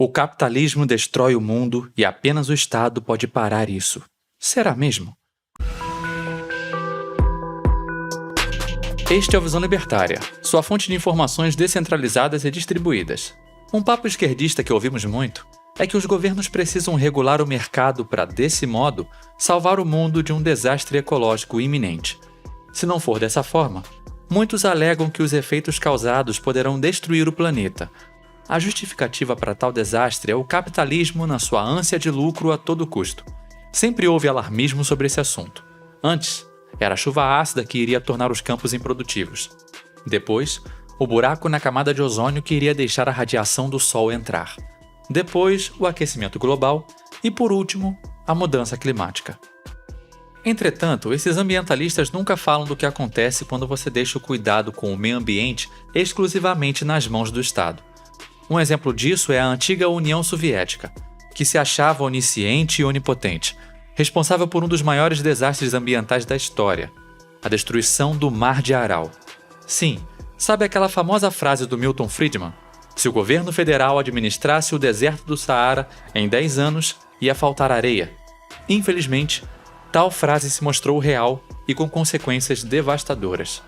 O capitalismo destrói o mundo e apenas o Estado pode parar isso. Será mesmo? Este é o Visão Libertária, sua fonte de informações descentralizadas e distribuídas. Um papo esquerdista que ouvimos muito é que os governos precisam regular o mercado para, desse modo, salvar o mundo de um desastre ecológico iminente. Se não for dessa forma, muitos alegam que os efeitos causados poderão destruir o planeta. A justificativa para tal desastre é o capitalismo na sua ânsia de lucro a todo custo. Sempre houve alarmismo sobre esse assunto. Antes, era a chuva ácida que iria tornar os campos improdutivos. Depois, o buraco na camada de ozônio que iria deixar a radiação do Sol entrar. Depois, o aquecimento global e, por último, a mudança climática. Entretanto, esses ambientalistas nunca falam do que acontece quando você deixa o cuidado com o meio ambiente exclusivamente nas mãos do Estado. Um exemplo disso é a antiga União Soviética, que se achava onisciente e onipotente, responsável por um dos maiores desastres ambientais da história, a destruição do Mar de Aral. Sim, sabe aquela famosa frase do Milton Friedman? Se o governo federal administrasse o deserto do Saara, em 10 anos ia faltar areia. Infelizmente, tal frase se mostrou real e com consequências devastadoras.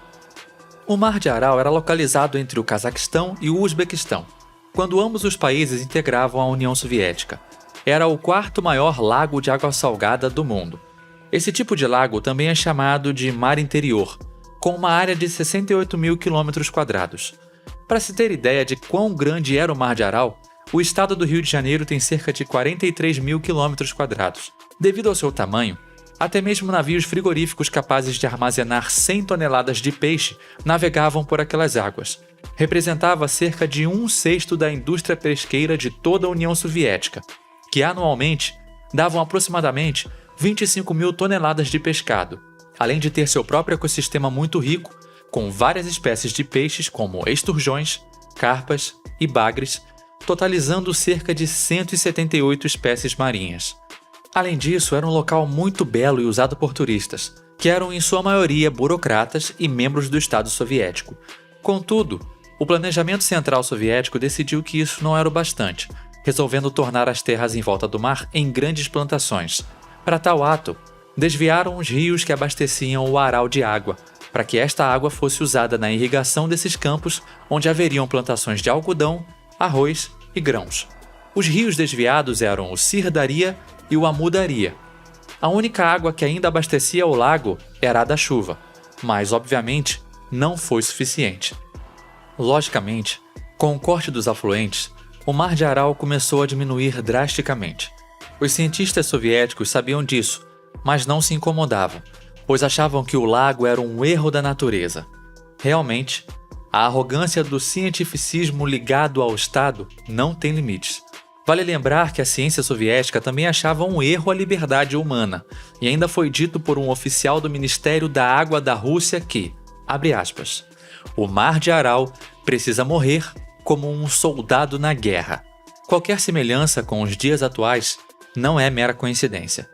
O Mar de Aral era localizado entre o Cazaquistão e o Uzbequistão, quando ambos os países integravam a União Soviética. Era o quarto maior lago de água salgada do mundo. Esse tipo de lago também é chamado de mar interior, com uma área de 68 mil km². Para se ter ideia de quão grande era o Mar de Aral, o estado do Rio de Janeiro tem cerca de 43 mil km². Devido ao seu tamanho, até mesmo navios frigoríficos capazes de armazenar 100 toneladas de peixe navegavam por aquelas águas. Representava cerca de 1/6 da indústria pesqueira de toda a União Soviética, que anualmente davam aproximadamente 25 mil toneladas de pescado, além de ter seu próprio ecossistema muito rico, com várias espécies de peixes como esturjões, carpas e bagres, totalizando cerca de 178 espécies marinhas. Além disso, era um local muito belo e usado por turistas, que eram em sua maioria burocratas e membros do Estado soviético. Contudo, o planejamento central soviético decidiu que isso não era o bastante, resolvendo tornar as terras em volta do mar em grandes plantações. Para tal ato, desviaram os rios que abasteciam o Aral de água, para que esta água fosse usada na irrigação desses campos, onde haveriam plantações de algodão, arroz e grãos. Os rios desviados eram o Sirdaria e o Amudaria. A única água que ainda abastecia o lago era a da chuva, mas, obviamente, não foi suficiente. Logicamente, com o corte dos afluentes, o Mar de Aral começou a diminuir drasticamente. Os cientistas soviéticos sabiam disso, mas não se incomodavam, pois achavam que o lago era um erro da natureza. Realmente, a arrogância do cientificismo ligado ao Estado não tem limites. Vale lembrar que a ciência soviética também achava um erro a liberdade humana, e ainda foi dito por um oficial do Ministério da Água da Rússia que, abre aspas, o Mar de Aral precisa morrer como um soldado na guerra. Qualquer semelhança com os dias atuais não é mera coincidência.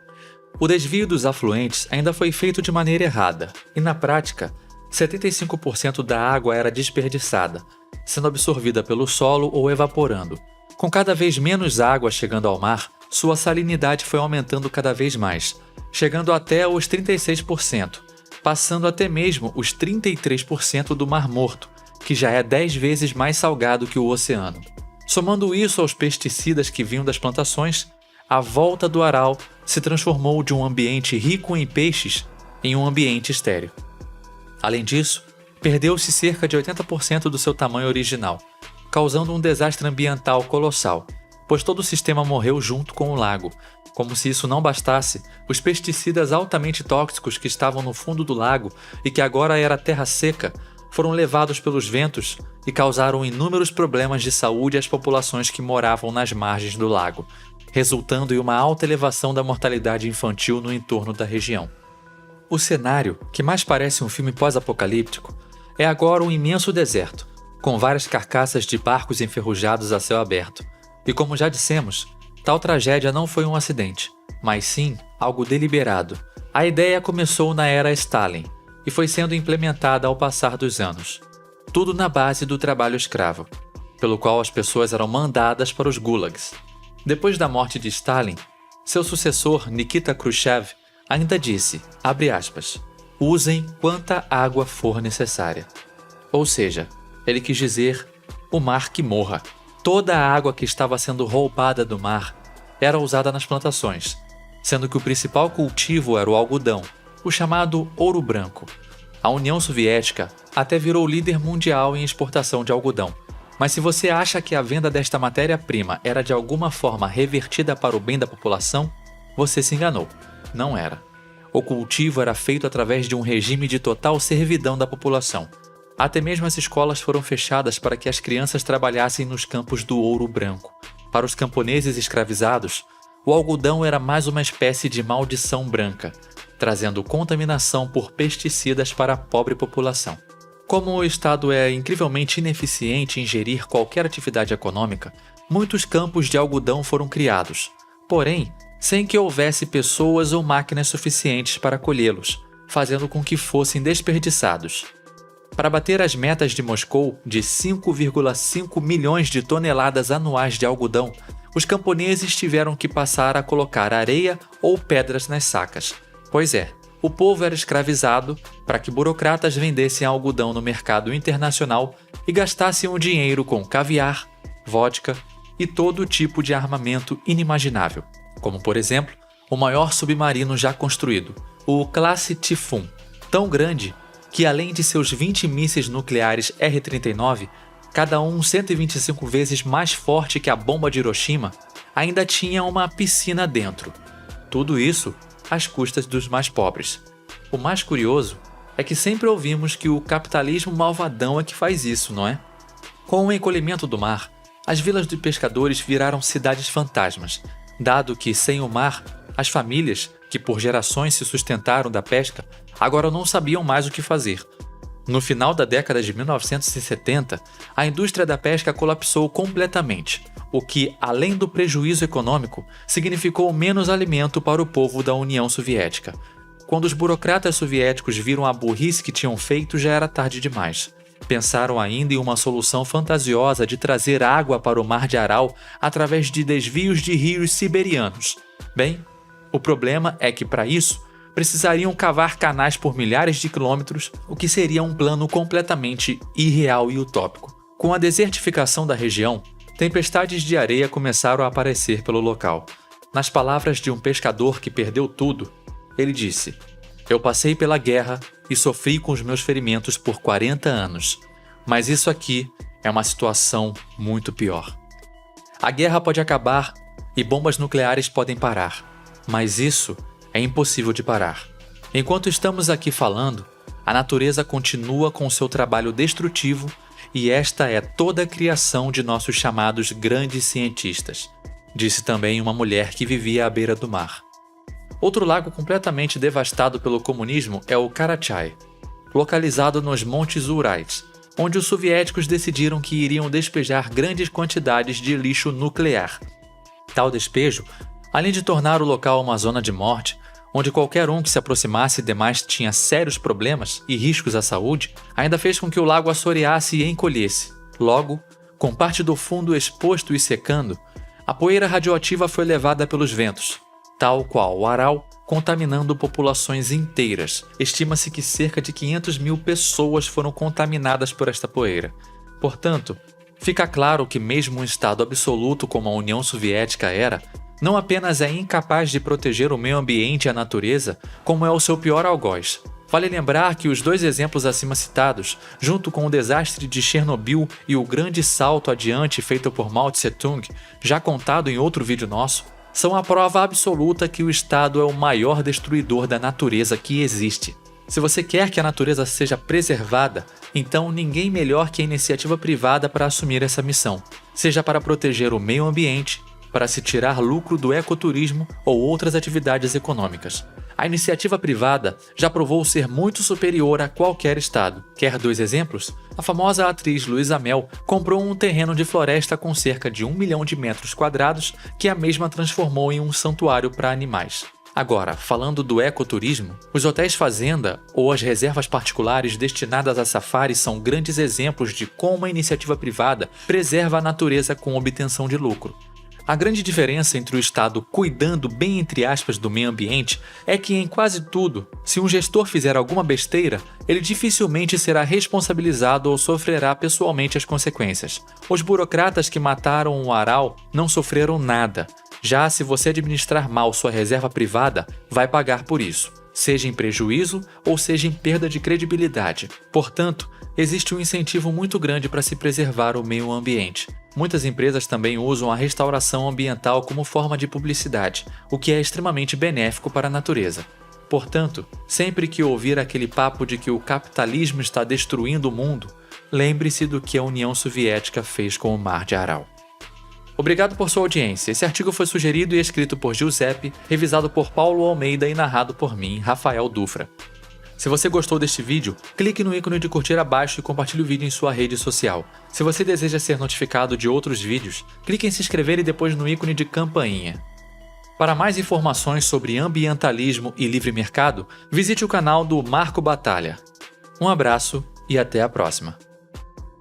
O desvio dos afluentes ainda foi feito de maneira errada, e na prática, 75% da água era desperdiçada, sendo absorvida pelo solo ou evaporando. Com cada vez menos água chegando ao mar, sua salinidade foi aumentando cada vez mais, chegando até os 36%, passando até mesmo os 33% do Mar Morto, que já é 10 vezes mais salgado que o oceano. Somando isso aos pesticidas que vinham das plantações, a volta do Aral se transformou de um ambiente rico em peixes em um ambiente estéril. Além disso, perdeu-se cerca de 80% do seu tamanho original, causando um desastre ambiental colossal, pois todo o sistema morreu junto com o lago. Como se isso não bastasse, os pesticidas altamente tóxicos que estavam no fundo do lago e que agora era terra seca, foram levados pelos ventos e causaram inúmeros problemas de saúde às populações que moravam nas margens do lago, resultando em uma alta elevação da mortalidade infantil no entorno da região. O cenário, que mais parece um filme pós-apocalíptico, é agora um imenso deserto, com várias carcaças de barcos enferrujados a céu aberto. E como já dissemos, tal tragédia não foi um acidente, mas sim algo deliberado. A ideia começou na era Stalin e foi sendo implementada ao passar dos anos. Tudo na base do trabalho escravo. pelo qual as pessoas eram mandadas para os gulags. Depois da morte de Stalin, seu sucessor Nikita Khrushchev ainda disse, abre aspas, usem quanta água for necessária. Ou seja, ele quis dizer, o mar que morra. Toda a água que estava sendo roubada do mar era usada nas plantações, sendo que o principal cultivo era o algodão, o chamado ouro branco. A União Soviética até virou líder mundial em exportação de algodão. Mas se você acha que a venda desta matéria-prima era de alguma forma revertida para o bem da população, você se enganou. Não era. O cultivo era feito através de um regime de total servidão da população. Até mesmo as escolas foram fechadas para que as crianças trabalhassem nos campos do ouro branco. Para os camponeses escravizados, o algodão era mais uma espécie de maldição branca, trazendo contaminação por pesticidas para a pobre população. Como o Estado é incrivelmente ineficiente em gerir qualquer atividade econômica, muitos campos de algodão foram criados, porém, sem que houvesse pessoas ou máquinas suficientes para colhê-los, fazendo com que fossem desperdiçados. Para bater as metas de Moscou de 5,5 milhões de toneladas anuais de algodão, os camponeses tiveram que passar a colocar areia ou pedras nas sacas. Pois é, o povo era escravizado para que burocratas vendessem algodão no mercado internacional e gastassem o dinheiro com caviar, vodka e todo tipo de armamento inimaginável, como por exemplo, o maior submarino já construído, o Classe Typhoon, tão grande que além de seus 20 mísseis nucleares R-39, cada um 125 vezes mais forte que a bomba de Hiroshima, ainda tinha uma piscina dentro. Tudo isso às custas dos mais pobres. O mais curioso é que sempre ouvimos que o capitalismo malvadão é que faz isso, não é? Com o encolhimento do mar, as vilas de pescadores viraram cidades fantasmas, dado que, sem o mar, as famílias, que por gerações se sustentaram da pesca, agora não sabiam mais o que fazer. No final da década de 1970, a indústria da pesca colapsou completamente, o que, além do prejuízo econômico, significou menos alimento para o povo da União Soviética. Quando os burocratas soviéticos viram a burrice que tinham feito, já era tarde demais. Pensaram ainda em uma solução fantasiosa de trazer água para o Mar de Aral através de desvios de rios siberianos. Bem, o problema é que, para isso, precisariam cavar canais por milhares de quilômetros, o que seria um plano completamente irreal e utópico. Com a desertificação da região, tempestades de areia começaram a aparecer pelo local. Nas palavras de um pescador que perdeu tudo, ele disse: "Eu passei pela guerra e sofri com os meus ferimentos por 40 anos, mas isso aqui é uma situação muito pior. A guerra pode acabar e bombas nucleares podem parar, mas isso é impossível de parar. Enquanto estamos aqui falando, a natureza continua com seu trabalho destrutivo e esta é toda a criação de nossos chamados grandes cientistas", disse também uma mulher que vivia à beira do mar. Outro lago completamente devastado pelo comunismo é o Karachay, localizado nos Montes Urais, onde os soviéticos decidiram que iriam despejar grandes quantidades de lixo nuclear. Tal despejo, além de tornar o local uma zona de morte, onde qualquer um que se aproximasse demais tinha sérios problemas e riscos à saúde, ainda fez com que o lago assoreasse e encolhesse. Logo, com parte do fundo exposto e secando, a poeira radioativa foi levada pelos ventos, tal qual o Aral, contaminando populações inteiras. Estima-se que cerca de 500 mil pessoas foram contaminadas por esta poeira. Portanto, fica claro que mesmo um Estado absoluto como a União Soviética era, não apenas é incapaz de proteger o meio ambiente e a natureza, como é o seu pior algoz. Vale lembrar que os dois exemplos acima citados, junto com o desastre de Chernobyl e o grande salto adiante feito por Mao Tse-tung, já contado em outro vídeo nosso, são a prova absoluta que o Estado é o maior destruidor da natureza que existe. Se você quer que a natureza seja preservada, então ninguém melhor que a iniciativa privada para assumir essa missão, seja para proteger o meio ambiente, para se tirar lucro do ecoturismo ou outras atividades econômicas. A iniciativa privada já provou ser muito superior a qualquer Estado. Quer 2 exemplos? A famosa atriz Luísa Mel comprou um terreno de floresta com cerca de 1 milhão de metros quadrados que a mesma transformou em um santuário para animais. Agora, falando do ecoturismo, os hotéis fazenda ou as reservas particulares destinadas a safaris são grandes exemplos de como a iniciativa privada preserva a natureza com obtenção de lucro. A grande diferença entre o Estado cuidando bem entre aspas do meio ambiente é que em quase tudo, se um gestor fizer alguma besteira, ele dificilmente será responsabilizado ou sofrerá pessoalmente as consequências. Os burocratas que mataram o Aral não sofreram nada. Já se você administrar mal sua reserva privada, vai pagar por isso, seja em prejuízo ou seja em perda de credibilidade. Portanto, existe um incentivo muito grande para se preservar o meio ambiente. Muitas empresas também usam a restauração ambiental como forma de publicidade, o que é extremamente benéfico para a natureza. Portanto, sempre que ouvir aquele papo de que o capitalismo está destruindo o mundo, lembre-se do que a União Soviética fez com o Mar de Aral. Obrigado por sua audiência. Esse artigo foi sugerido e escrito por Giuseppe, revisado por Paulo Almeida e narrado por mim, Rafael Dufra. Se você gostou deste vídeo, clique no ícone de curtir abaixo e compartilhe o vídeo em sua rede social. Se você deseja ser notificado de outros vídeos, clique em se inscrever e depois no ícone de campainha. Para mais informações sobre ambientalismo e livre mercado, visite o canal do Marco Batalha. Um abraço e até a próxima.